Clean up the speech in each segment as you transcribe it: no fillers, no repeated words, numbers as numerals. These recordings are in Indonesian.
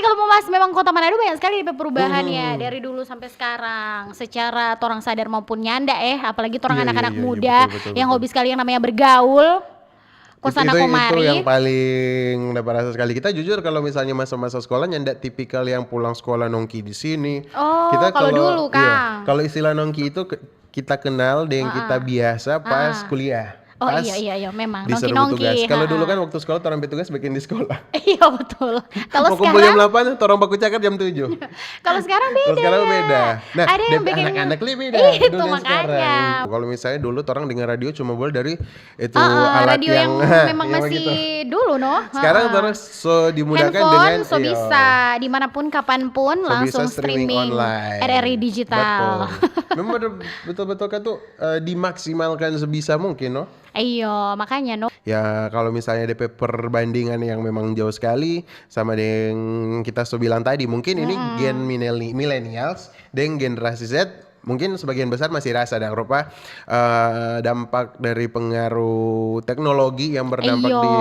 kalau mau mas memang kota Manado banyak sekali perubahan ya Hmm. dari dulu sampai sekarang. Secara torang sadar maupun nyanda apalagi torang Iya iya anak-anak iya iya muda betul betul yang betul. hobi sekali yang namanya bergaul, Itu kosana itu itu yang komari. paling dapat rasa sekali. Kita jujur kalau misalnya masa-masa sekolah nyanda tipikal yang pulang sekolah nongki di sini. Oh, Kita kalau kalau dulu iya, Kang. kalau istilah nongki itu kita kenal dengan kita Heeh. biasa pas Heeh. kuliah, Oh iya pas iya iya memang disuruh bertugas. nongki-nongki, Kalau dulu heeh. kan waktu sekolah orang bertugas bikin di sekolah. Iya betul. Kalau Mau kumpul jam sekarang 8, orang baku cakar jam 7. kalau sekarang Kalau beda sekarang ya. beda. Nah, Ada yang DP bikin anak-anak lebih beda dulu itu dan sekarang. makanya. Kalau misalnya dulu orang dengar radio cuma boleh dari itu alat Radio yang yang memang yang masih begitu. dulu Sekarang heeh. terus so dimudahkan dengan Handphone so bisa dimanapun kapanpun so bisa langsung streaming streaming RRI online. digital. Betul. Memang betul-betul kan tuh dimaksimalkan sebisa mungkin, no? Iya makanya no. Ya kalau misalnya DP perbandingan yang memang jauh sekali sama dengan kita so bilang tadi, mungkin ini gen millennials dengan generasi Z mungkin sebagian besar masih rasa dan rupa dampak dari pengaruh teknologi yang berdampak Iya di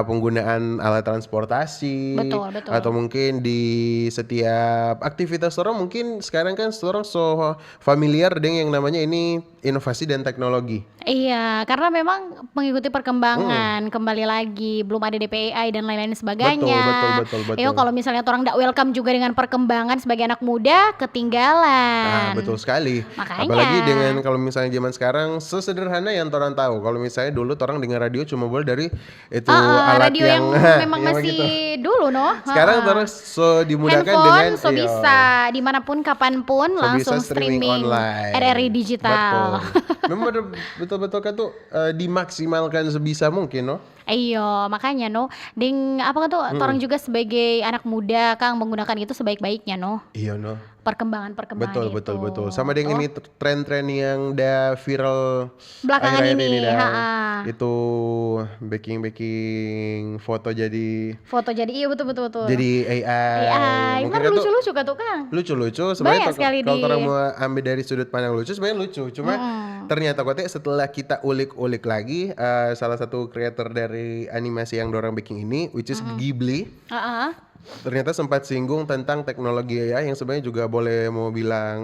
penggunaan alat transportasi betul betul. atau mungkin di setiap aktivitas orang mungkin sekarang kan orang so familiar dengan yang namanya ini inovasi dan teknologi. Iya, karena memang mengikuti perkembangan, kembali lagi belum ada DPAI dan lain-lain Betul, betul, sebagainya. betul, Yo betul. kalau misalnya orang nggak welcome juga dengan perkembangan sebagai anak muda, Nah, betul ketinggalan. sekali. Makanya, Apalagi dengan kalau misalnya zaman sekarang sesederhana yang orang tahu. Kalau misalnya dulu orang dengar radio cuma boleh dari itu alat radio yang yang memang yang masih begitu. dulu Sekarang terus so dimudahkan dengan handphone so bisa dimanapun kapanpun so bisa langsung streaming streaming RRI online. digital. Betul. Memang betul-betul kan tuh dimaksimalkan sebisa mungkin, no? Iya, makanya no. Ding apa kan tuh orang juga sebagai anak muda Kang menggunakan itu sebaik-baiknya no. Iya, no. Perkembangan-perkembangan Betul, betul, itu. betul. Sama dengan Toh ini tren-tren yang udah viral belakangan akhir-akhir ini ini, dah. Itu baking foto jadi foto jadi iya betul betul betul. AI. AI, Mungkin benar kan tuh lucu-lucu kan tuh Kang. lucu-lucu sebenarnya Banyak sekali kalau di orang mau ambil dari sudut pandang lucu sebenarnya lucu. Cuma ternyata kok setelah kita ulik-ulik lagi salah satu kreator dari animasi yang dorang baking ini which is Ghibli. Heeh. Ternyata sempat singgung tentang teknologi AI yang sebenarnya juga boleh mau bilang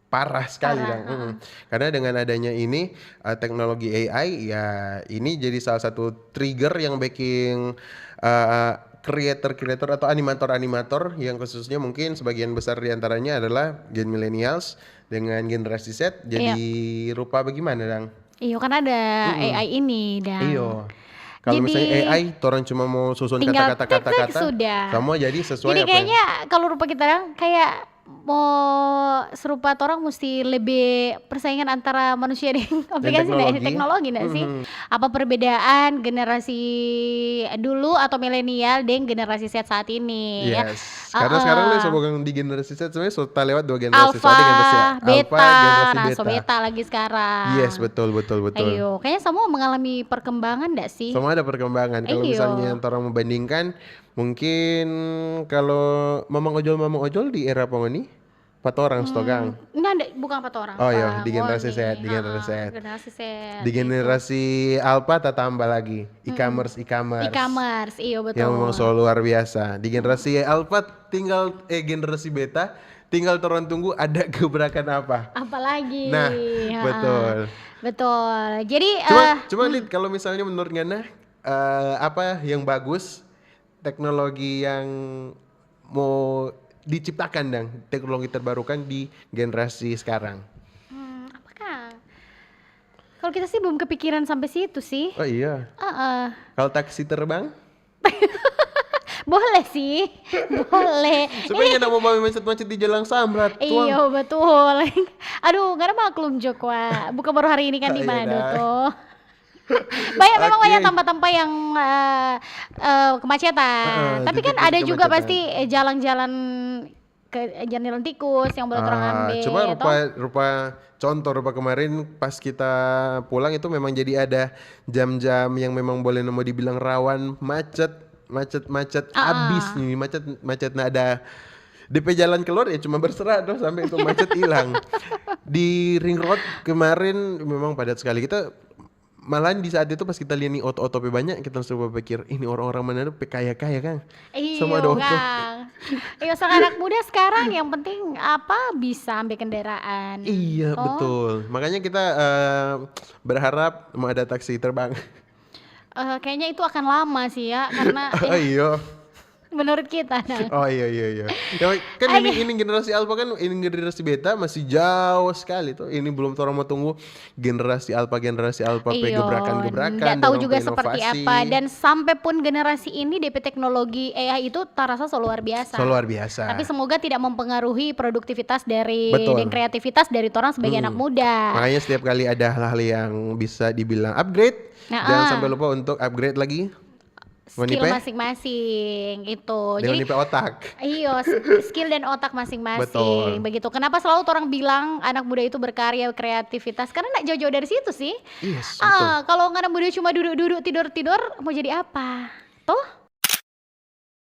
parah sekali Parah, dong. Karena dengan adanya ini teknologi AI ya ini jadi salah satu trigger yang bikin kreator-kreator atau animator-animator yang khususnya mungkin sebagian besar diantaranya adalah gen millennials dengan generasi Z Iya. jadi rupa bagaimana dong? Iya kan ada AI ini dan Iyo. Kalau jadi misalnya AI, orang cuma mau susun tinggal kata-kata tek tek kata-kata, sudah. semua jadi sesuai Jadi apa yang kayaknya kalau rupa kita dong kayak mau serupa orang mesti lebih persaingan antara manusia dan dan aplikasi dan teknologi. teknologi nggak sih? Apa perbedaan generasi dulu atau milenial dengan generasi Z saat ini ya? Yes. Karena sekarang lu sebagai di generasi Z sebenarnya sudah lewat dua generasi. Alpha, Soalnya generasi Alpha, beta, generasi nah so beta. beta lagi sekarang. Yes, betul, betul, betul. Ayo, kayaknya semua mengalami perkembangan nggak sih? Semua ada perkembangan. Kalau misalnya Ayo. orang membandingkan, mungkin kalau Mamang Ojol di era Pongoni, 4 orang stogang. Nggak, bukan 4 orang. Oh iya, Bang. di generasi Warni. Z, di generasi Z. Generasi Z. Di Itu. generasi Alpha tak tambah lagi e-commerce. E-commerce, iya betul. Yang memang so luar biasa. Di generasi Alpha tinggal generasi Beta tinggal turun tunggu ada gebrakan apa. Apalagi. Nah, betul. Betul. Jadi Cuma Lid, kalau misalnya menurut Ngana apa yang bagus teknologi yang mau diciptakan dong teknologi terbarukan di generasi sekarang. apakah? Kalau kita sih belum kepikiran sampai situ sih. Oh iya. Kalau taksi terbang? Boleh sih. Boleh. Sebenarnya nggak mau bawa macet-macet di Jalan Samrat. Iya betul. Aduh, nggak ada maklum Jokwa. Bukan baru hari ini kan di Iya Manado dah. tuh. Memang Oke. banyak tempat-tempat yang kemacetan. Tapi kan titik-titik ada juga kemacetan. pasti jalan-jalan ke jalan tikus yang boleh orang ambil. Cuma toh. rupa kemarin pas kita pulang itu memang jadi ada jam-jam yang memang boleh mau dibilang rawan macet abis nih macet nah ada DP jalan keluar ya cuma berserah tuh sampai itu macet hilang. Di ring road kemarin memang padat sekali. Kita malahan di saat itu pas kita lihat nih oto-oto banyak, kita langsung berpikir ini orang-orang mana tuh kaya-kaya kan, semua Iya ada oto. Kang. Iya anak muda sekarang yang penting apa bisa ambil kendaraan. Iya Toh betul, makanya kita berharap mau ada taksi terbang. kayaknya itu akan lama sih ya karena Oh ya iya. menurut kita nah. Oh iya iya iya. Ya, kan Oke. ini generasi alpha kan, ini generasi beta masih jauh sekali tuh. Ini belum orang mau tunggu generasi alpha pe Iya, nggak gebrakan-gebrakan, tahu dorong juga pe seperti inovasi. apa dan sampai pun generasi ini DP teknologi AI itu terasa so luar So biasa. luar biasa. Tapi semoga tidak mempengaruhi produktivitas dari dan Betul. kreativitas dari orang sebagai anak Hmm. muda. Makanya setiap kali ada hal-hal yang bisa dibilang upgrade, jangan sampai Nah, lupa untuk upgrade lagi. skill Wanipe masing-masing itu. dengan Jadi nipe otak. iyo skill dan otak masing-masing Betul. begitu. Kenapa selalu orang bilang anak muda itu berkarya, kreativitas? Karena nggak jauh-jauh dari situ sih. Yes, betul. Kalau anak muda cuma duduk-duduk tidur-tidur mau jadi apa? Tuh?